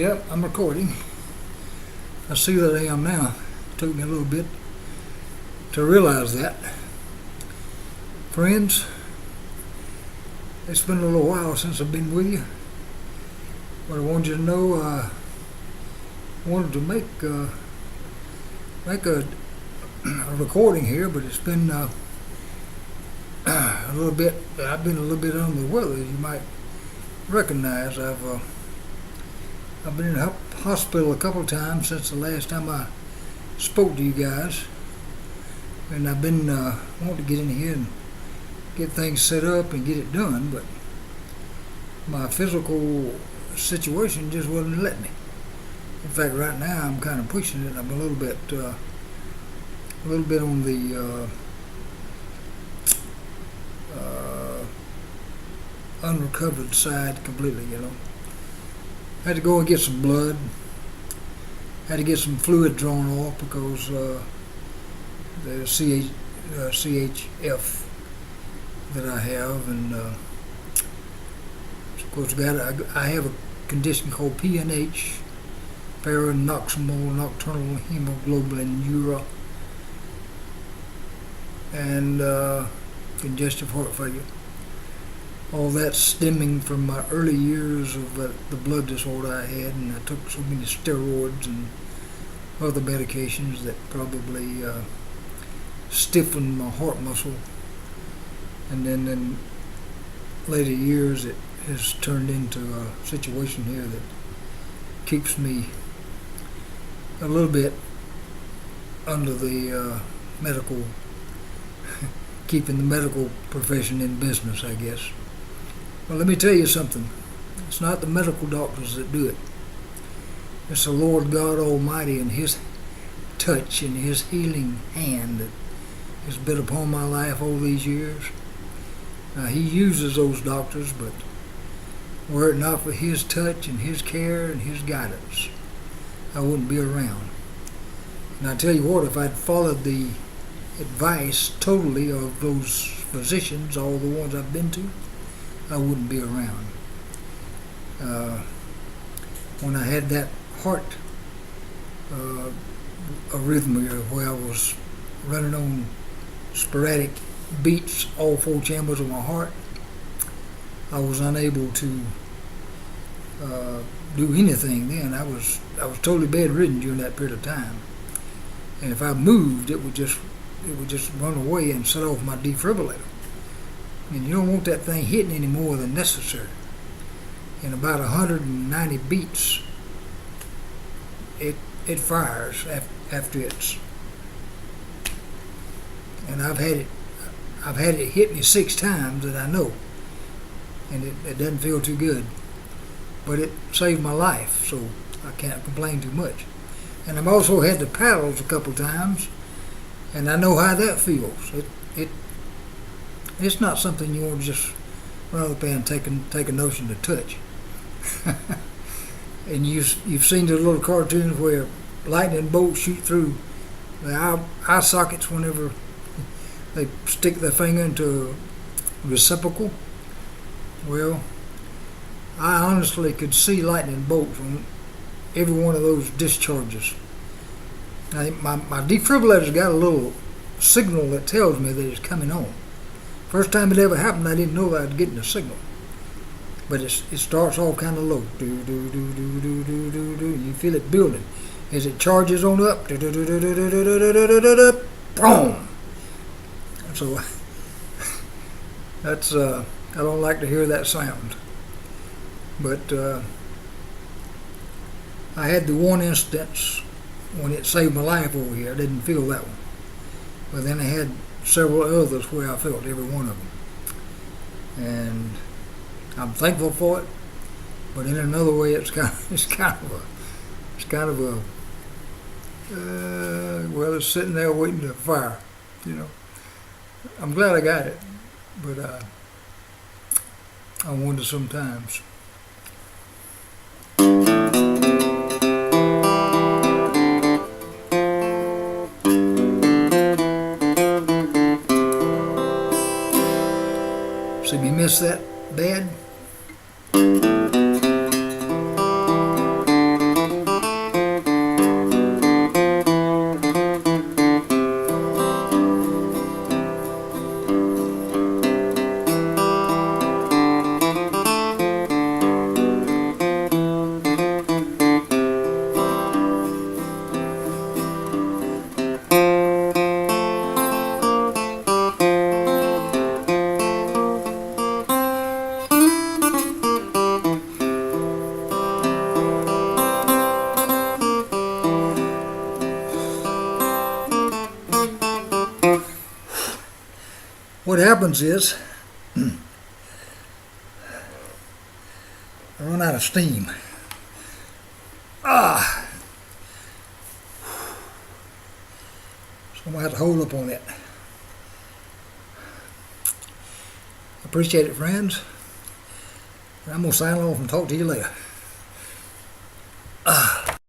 Yep, I'm recording. I see that I am now. It took me a little bit to realize that. Friends, it's been a little while since I've been with you, but I wanted you to know I wanted to make a recording here, but it's been a little bit. I've been a little bit under the weather, as you might recognize. I've been in the hospital a couple of times since the last time I spoke to you guys, and I've been wanting to get in here and get things set up and get it done, but my physical situation just wouldn't let me. In fact, right now I'm kind of pushing it. I'm a little bit on the unrecovered side completely, Had to go and get some blood. Had to get some fluid drawn off because the CHF that I have, and of course I have a condition called PNH, paroxysmal nocturnal hemoglobinuria, and congestive heart failure. All that stemming from my early years of the blood disorder I had, and I took so many steroids and other medications that probably stiffened my heart muscle. And then in later years it has turned into a situation here that keeps me a little bit under the medical, keeping the medical profession in business, I guess. Well, let me tell you something. It's not the medical doctors that do it. It's the Lord God Almighty and His touch and His healing hand that has been upon my life all these years. Now, He uses those doctors, but were it not for His touch and His care and His guidance, I wouldn't be around. And I tell you what, if I'd followed the advice totally of those physicians, all the ones I've been to, I wouldn't be around. When I had that heart arrhythmia where I was running on sporadic beats, all four chambers of my heart, I was unable to do anything then. I was totally bedridden during that period of time. And if I moved, it would just run away and set off my defibrillator. And you don't want that thing hitting any more than necessary. In about 190 beats, it fires after it's. And I've had it hit me 6 times that I know, and it doesn't feel too good. But it saved my life, so I can't complain too much. And I've also had the paddles a couple times, and I know how that feels. It's not something you want to just run up and take a notion to touch. And you've seen the little cartoons where lightning bolts shoot through the eye sockets whenever they stick their finger into a receptacle. Well, I honestly could see lightning bolts on every one of those discharges. Now, my defibrillator's got a little signal that tells me that it's coming on. First time it ever happened, I didn't know that I'd getting a signal. But it starts off kind of low. Do, do, do, do, do, do, do, do. You feel it building. As it charges on up, do, do, do, do, do, do, do, do, do, do, do, boom. So that's I don't like to hear that sound. But I had the one instance when it saved my life over here. I didn't feel that one. But then I had several others where I felt every one of them. And I'm thankful for it, but in another way, it's kind of a well, it's sitting there waiting to fire, I'm glad I got it, but I wonder sometimes. See me miss that bad? what happens is I run out of steam. So I'm gonna have to hold up on it. Appreciate it, friends. I'm gonna sign off and talk to you later.